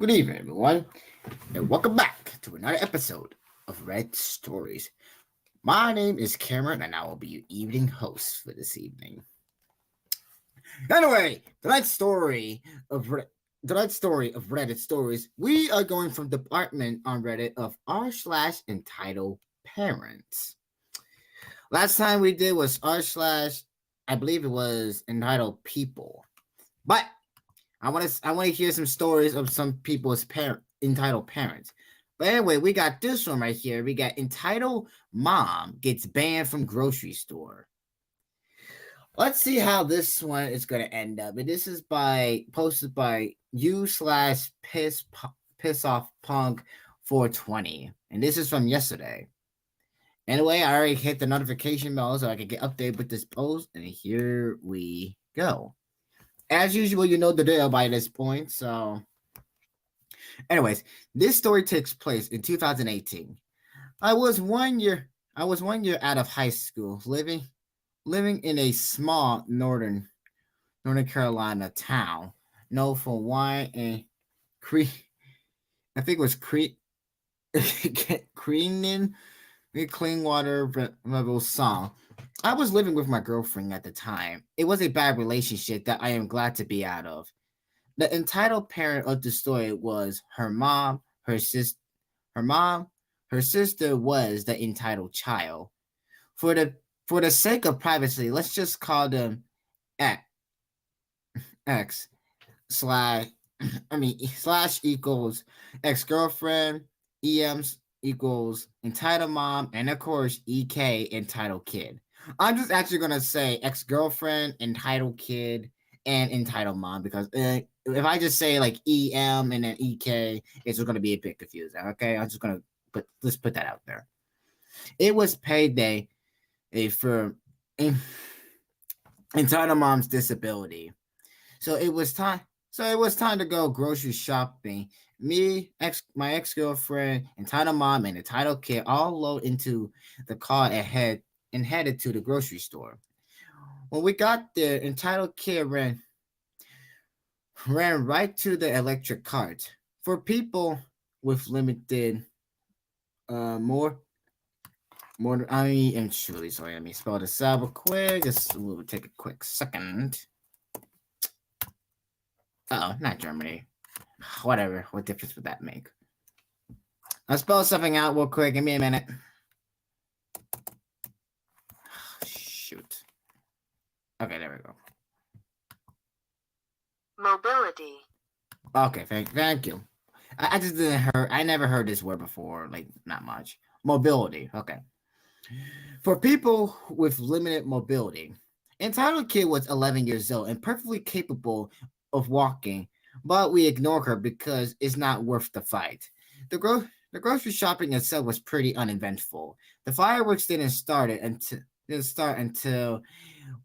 Good evening, everyone, and welcome back to another episode of Red Stories. My name is Cameron, and I will be your evening host for this evening. Anyway, tonight's story of Reddit stories. We are going from department on Reddit of r/entitled parents. Last time we did was r/ I believe it was entitled people, but I want to hear some stories of some people's entitled parents. But anyway, we got this one right here. We got entitled mom gets banned from grocery store. Let's see how this one is gonna end up. And this is posted by you/piss off punk 420. And this is from yesterday. Anyway, I already hit the notification bell so I can get updated with this post. And here we go. As usual, you know the deal by this point. So, anyways, this story takes place in 2018. I was 1 year. I was 1 year out of high school, living in a small Northern Carolina town known for wine and I think it was Creanin, clean water level song. I was living with my girlfriend at the time. It was a bad relationship that I am glad to be out of. The entitled parent of the story was her mom, her mom, her sister was the entitled child. For the for the sake of privacy, let's just call them X, X slash slash equals ex girlfriend, EMs equals entitled mom, and of course EK entitled kid. I'm just actually gonna say ex girlfriend, entitled kid, and entitled mom because if I just say like EM and then EK, it's just gonna be a bit confusing. Okay, I'm just gonna put that out there. It was payday for entitled mom's disability. So it was time. So it was time to go grocery shopping. My ex girlfriend, entitled mom, and entitled kid all load into the car and headed to the grocery store. When we got there, entitled kid ran right to the electric cart. For people with limited, more I am truly sorry. Let me spell this out real quick. Just we'll take a quick second. Oh, not Germany. Whatever. What difference would that make? I'll spell something out real quick. Give me a minute. Shoot. Okay, there we go. Mobility. Okay, thank you. I just didn't hear. I never heard this word before. Like not much. Mobility. Okay. For people with limited mobility, entitled kid was 11 years old and perfectly capable of walking, but we ignore her because it's not worth the fight. The grocery shopping itself was pretty uneventful. The fireworks didn't start until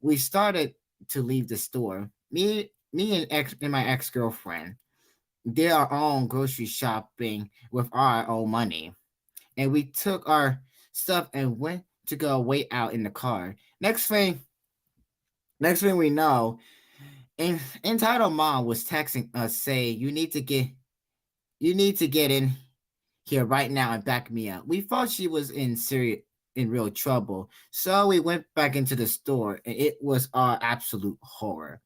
we started to leave the store. Me and my ex girlfriend did our own grocery shopping with our own money, and we took our stuff and went to go wait out in the car. Next thing we know, entitled mom was texting us saying you need to get in here right now and back me up. We thought she was in real trouble, so we went back into the store, and it was our absolute horror.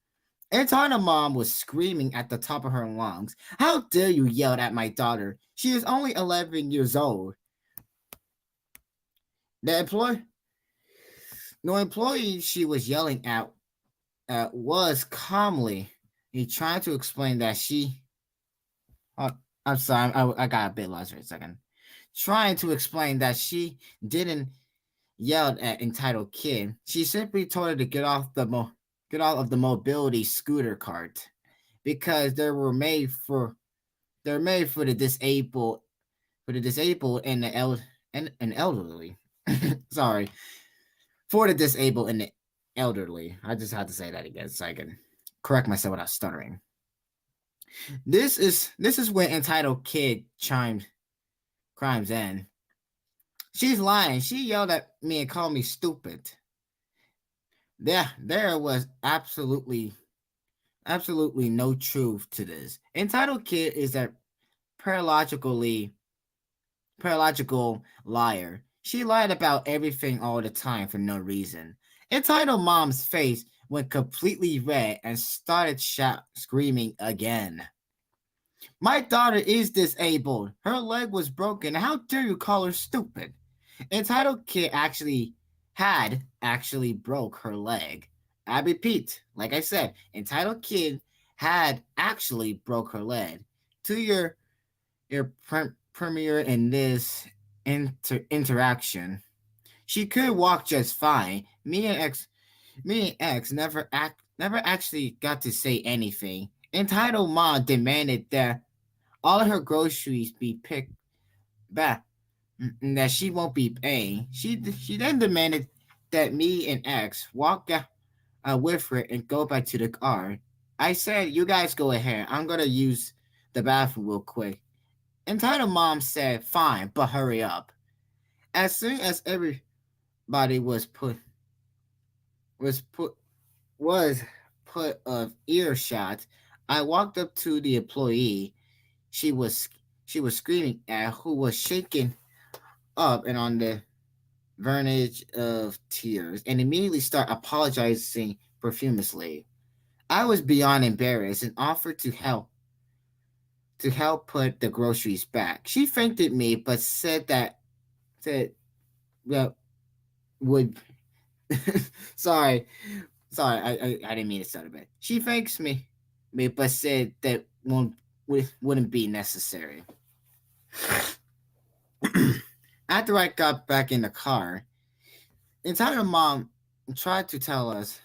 Entitled mom was screaming at the top of her lungs. How dare you yell at my daughter? She is only 11 years old. The employee No employee she was yelling at was calmly trying to explain that she. Oh, I'm sorry, I got a bit lost for a second. Trying to explain that she didn't yell at entitled kid. She simply told her to get off of the mobility scooter cart because they're made for the disabled and and elderly. Sorry, for the disabled and the elderly. I just had to say that again so I can correct myself without stuttering. This is when entitled kid chimes in. She's lying. She yelled at me and called me stupid. There was absolutely no truth to this. Entitled kid paralogically paralogical liar. She lied about everything all the time for no reason. Entitled Mom's face went completely red and started screaming again. My daughter is disabled. Her leg was broken. How dare you call her stupid? Entitled Kid actually broke her leg. I repeat, like I said, Entitled Kid had actually broke her leg. To your premiere in this interaction, she could walk just fine. Me and X never actually got to say anything. Entitled Mom demanded that all of her groceries be picked back that she won't be paying. She then demanded that me and X walk out with her and go back to the car. I said, "You guys go ahead. I'm gonna use the bathroom real quick." Entitled Mom said, "Fine, but hurry up." As soon as everybody was put was put of earshot, I walked up to the employee she was she was screaming at, who was shaking up and on the verge of tears, and immediately start apologizing profusely. I was beyond embarrassed and offered to help put the groceries back. She thanked me, but said well would sorry I didn't mean to start a bit. She thanks me but said that wouldn't be necessary. After I got back in the car, entitled Mom tried to tell us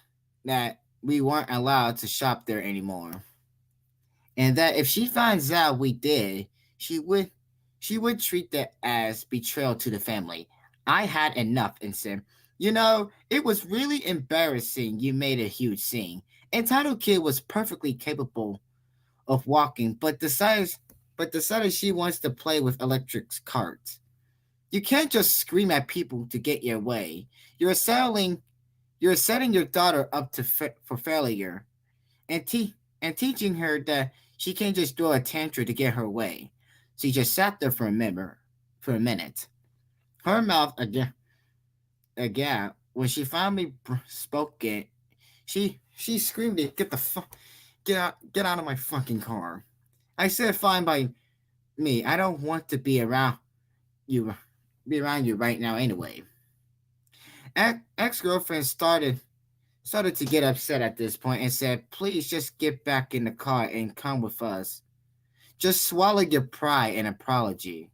that we weren't allowed to shop there anymore, and that if she finds out we did, she would she would treat that as betrayal to the family. I had enough and said, it was really embarrassing. You made a huge scene. Entitled Kid was perfectly capable of walking, but decided she wants to play with electric carts. You can't just scream at people to get your way. You're setting your daughter up for failure, and teaching her that she can't just throw a tantrum to get her way. She just sat there for a minute, her mouth again. When she finally spoke it, she screamed it, get out of my fucking car. I said, fine by me. I don't want to you be around you right now anyway. Ex-girlfriend started to get upset at this point and said, please just get back in the car and come with us. Just swallow your pride and apology.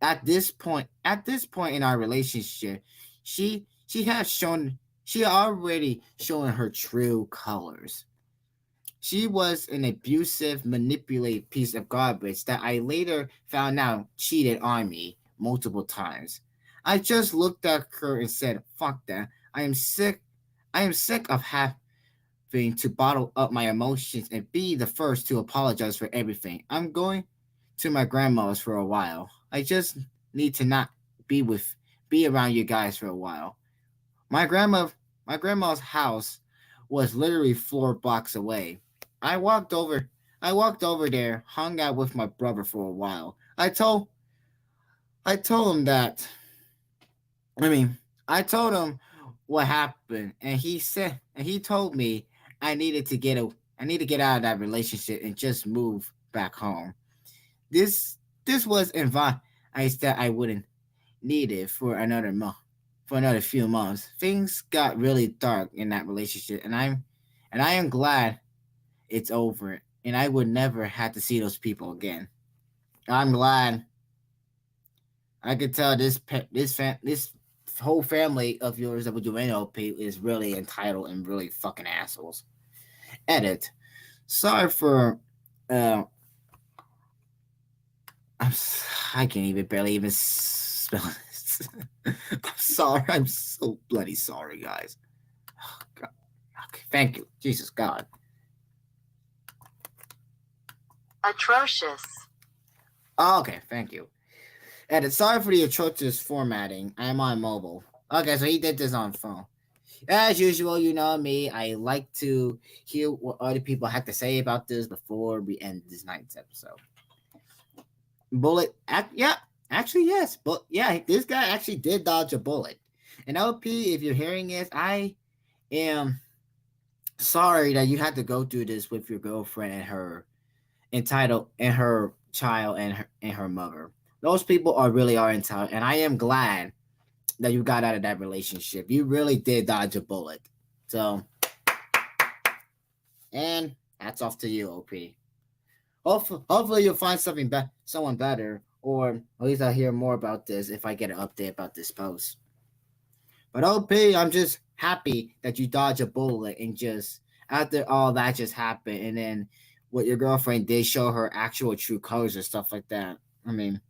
At this point in our relationship, she already shown her true colors. She was an abusive, manipulative piece of garbage that I later found out cheated on me multiple times. I just looked at her and said, fuck that. I am sick of having to bottle up my emotions and be the first to apologize for everything. I'm going to my grandma's for a while. I just need to not be around you guys for a while. My grandma my grandma's house was literally 4 blocks away. I walked over I walked over there, hung out with my brother for a while. I told him that I mean I told him what happened, and he told me I need to get out of that relationship and just move back home. This was advice that I wouldn't need it for another few months. Things got really dark in that relationship, and I am glad it's over, and I would never have to see those people again. I'm glad I could tell this whole family of yours that would do NLP is really entitled and really fucking assholes. Edit. Sorry for uh I can't even barely even spell this. I'm sorry. I'm so bloody sorry, guys. Oh, God. Okay, thank you. Jesus God. Atrocious. Oh, okay, thank you. Edit. Sorry for the atrocious formatting. I am on mobile. Okay, so he did this on phone. As usual, you know me. I like to hear what other people have to say about this before we end this night's episode. bullet. Yeah, actually yes, but yeah, this guy actually did dodge a bullet. And LP, if you're hearing this, I am sorry that you had to go through this with your girlfriend and her entitled and her child and her mother. Those people are entitled, and I am glad that you got out of that relationship. You really did dodge a bullet. So, and hats off to you, OP. Hopefully you'll find someone better, or at least I'll hear more about this if I get an update about this post. But OP, I'm just happy that you dodged a bullet and just after all that just happened, and then what your girlfriend did show her actual true colors and stuff like that. I mean,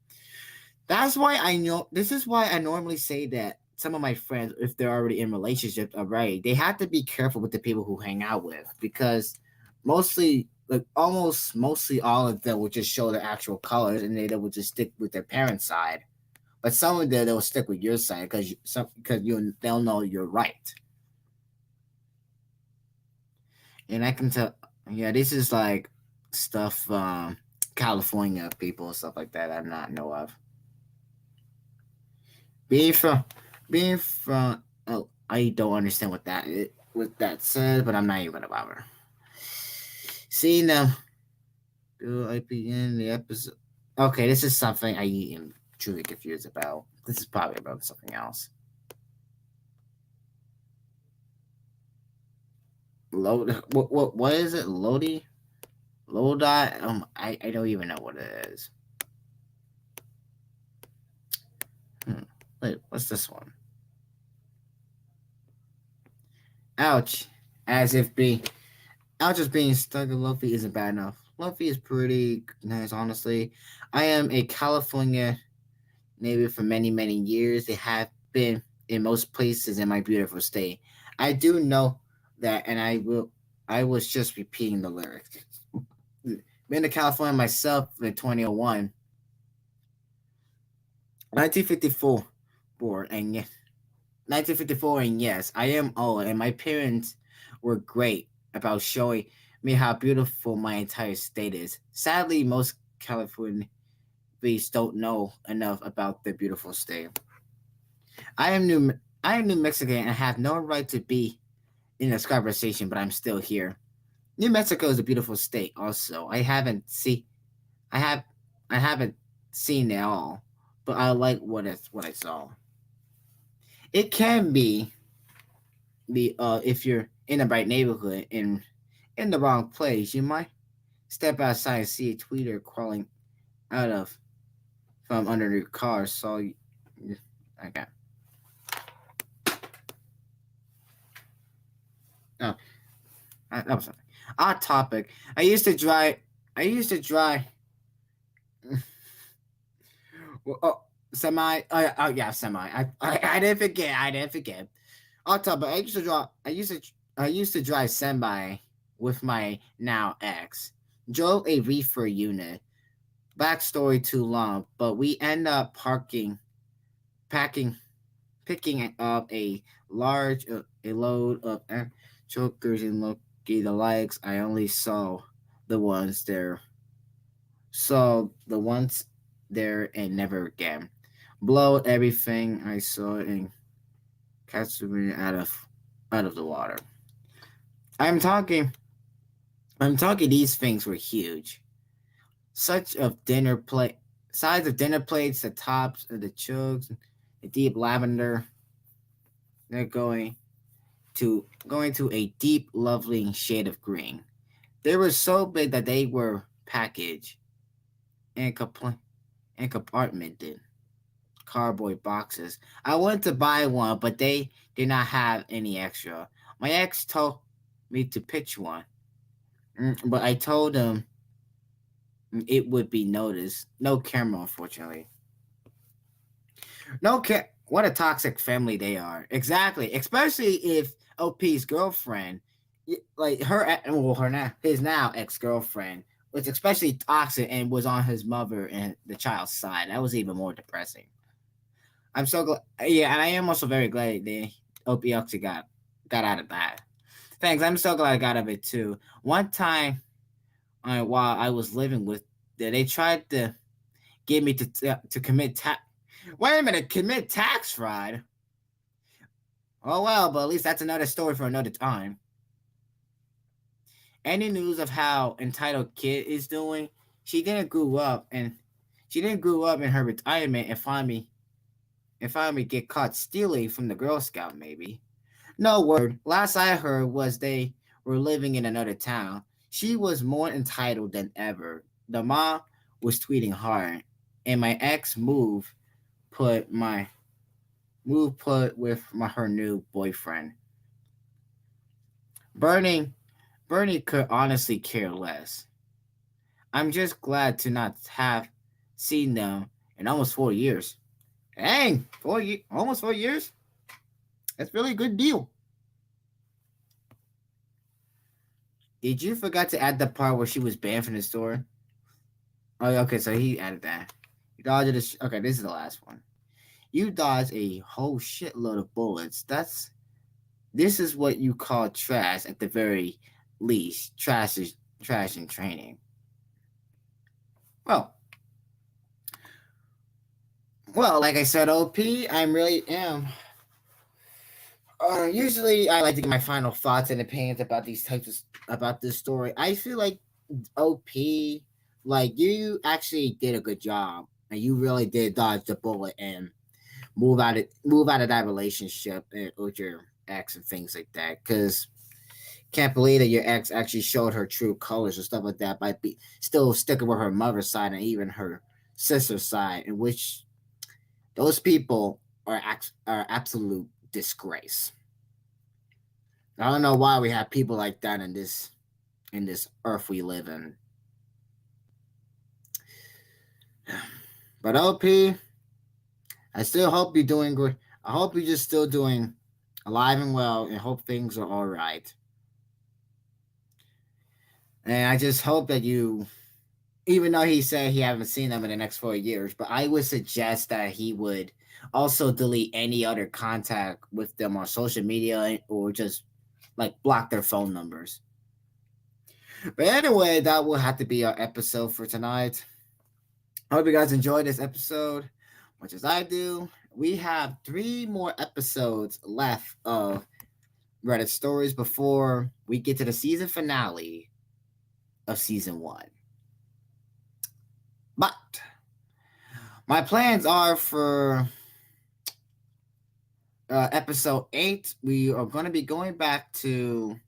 that's why I know. This is why I normally say that some of my friends, if they're already in relationships already, they have to be careful with the people who hang out with because mostly, like almost mostly all of them will just show their actual colors and they will just stick with their parents' side. But some of them they'll stick with your side because they'll know you're right. And I can tell, yeah, this is like stuff California people and stuff like that I not know of. Being from, being from, oh, I don't understand what that said, but I'm not even gonna bother. Seeing them, IPN the episode. Okay, this is something I am truly confused about. This is probably about something else. Load, what is it? Lodi, Lodi. I don't even know what it is. Hmm. Wait, what's this one? Ouch. As if being Out just being stuck in Luffy isn't bad enough. Luffy is pretty nice, honestly. I am a California native for many, many years. They have been in most places in my beautiful state. I do know that, and I was just repeating the lyrics. Been to California myself in 2001, 1954, born, and 1954, and yes, I am old, and my parents were great about showing me how beautiful my entire state is. Sadly, most Californians don't know enough about their beautiful state. I am New I am New Mexican and have no right to be in this conversation, but I'm still here. New Mexico is a beautiful state. Also, I have I haven't seen it all, but I like what I saw. It can be if you're in the right neighborhood and in the wrong place, you might step outside and see a tweeter crawling out of from under your car. So, okay. Oh, I'm sorry. Odd topic. I used to drive. I used to drive. Oh, semi. Oh yeah, semi. I didn't forget. I didn't forget. Odd topic. I used to drive. I used to drive semi with my now ex. Drove a reefer unit. Backstory too long, but we end up packing, picking up a load of chokers and Loki the likes. I only the ones there, saw the ones there and never again. Blow everything I saw and catch me out of the water. I'm talking. I'm talking. These things were huge. Such of dinner plate size of dinner plates, the tops of the chugs, the deep lavender. They're going to a deep, lovely shade of green. They were so big that they were packaged and compartmented cardboard boxes. I wanted to buy one, but they did not have any extra. My ex told me to pitch one, but I told him it would be noticed. No camera, unfortunately. No care. What a toxic family they are. Exactly. Especially if OP's girlfriend, like his now ex girlfriend, was especially toxic and was on his mother and the child's side. That was even more depressing. I'm so glad. Yeah, and I am also very glad the OP actually got out of that. Thanks. I'm so glad I got out of it too. One time, while I was living with, they tried to get me to commit tax. Wait a minute, commit tax fraud. Oh well, but at least that's another story for another time. Any news of how entitled kid is doing? She didn't grow up and she didn't grow up in her retirement and finally get caught stealing from the Girl Scout maybe. No word. Last I heard was they were living in another town. She was more entitled than ever. The mom was tweeting hard, and my ex put with her new boyfriend. Bernie Bernie could honestly care less. I'm just glad to not have seen them in almost 4 years. Dang, almost 4 years. That's really a good deal. Did you forget to add the part where she was banned from the store? Oh, okay, so he added that. You dodged it. Okay, this is the last one. You dodged a whole shitload of bullets. This is what you call trash at the very least. Trash is trash in training. Well, like I said, OP, I really am. Usually, I like to get my final thoughts and opinions about these types about this story. I feel like OP, like you actually did a good job, and you really did dodge the bullet and move out of that relationship with your ex and things like that. Because can't believe that your ex actually showed her true colors and stuff like that by still sticking with her mother's side and even her sister's side, in which those people are absolute disgrace. I don't know why we have people like that in this earth we live in. But OP, I still hope you're doing good. I hope you're just still doing alive and well, and hope things are all right. And I just hope that you, even though he said he haven't seen them in the next 4 years, but I would suggest that he would also delete any other contact with them on social media or just like block their phone numbers. But anyway, that will have to be our episode for tonight. I hope you guys enjoyed this episode, much as I do. We have 3 more episodes left of Reddit stories before we get to the season finale of season 1. But my plans are for episode 8. We are going to be going back to.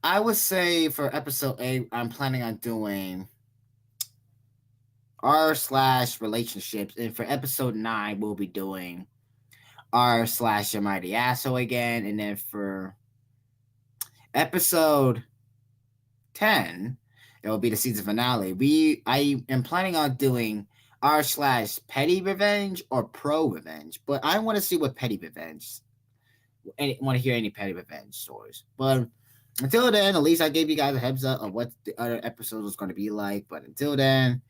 I would say for episode 8, I'm planning on doing r/relationships, and for episode 9, we'll be doing r/am I the asshole again, and then for episode 10, it will be the season finale. I am planning on doing r/petty revenge or pro revenge, but I want to see what petty revenge. Want to hear any petty revenge stories? But until then, at least I gave you guys a heads up of what the other episode was going to be like. But until then,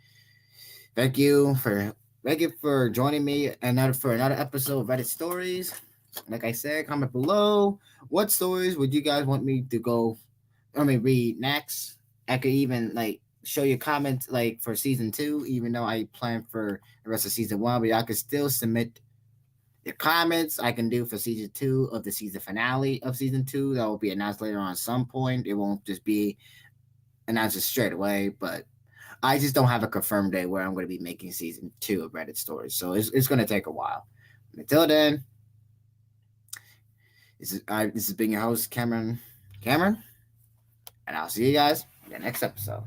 thank you for joining me for another episode of Reddit Stories. Like I said, comment below what stories would you guys want me to read next. I could even show you comments for season 2, even though I plan for the rest of season 1, but y'all can still submit your comments. I can do for season 2 of the season finale of season 2. That will be announced later on at some point. It won't just be announced straight away, but I just don't have a confirmed day where I'm going to be making season 2 of Reddit Stories. So it's going to take a while. Until then, this has been your host, Cameron, and I'll see you guys in the next episode.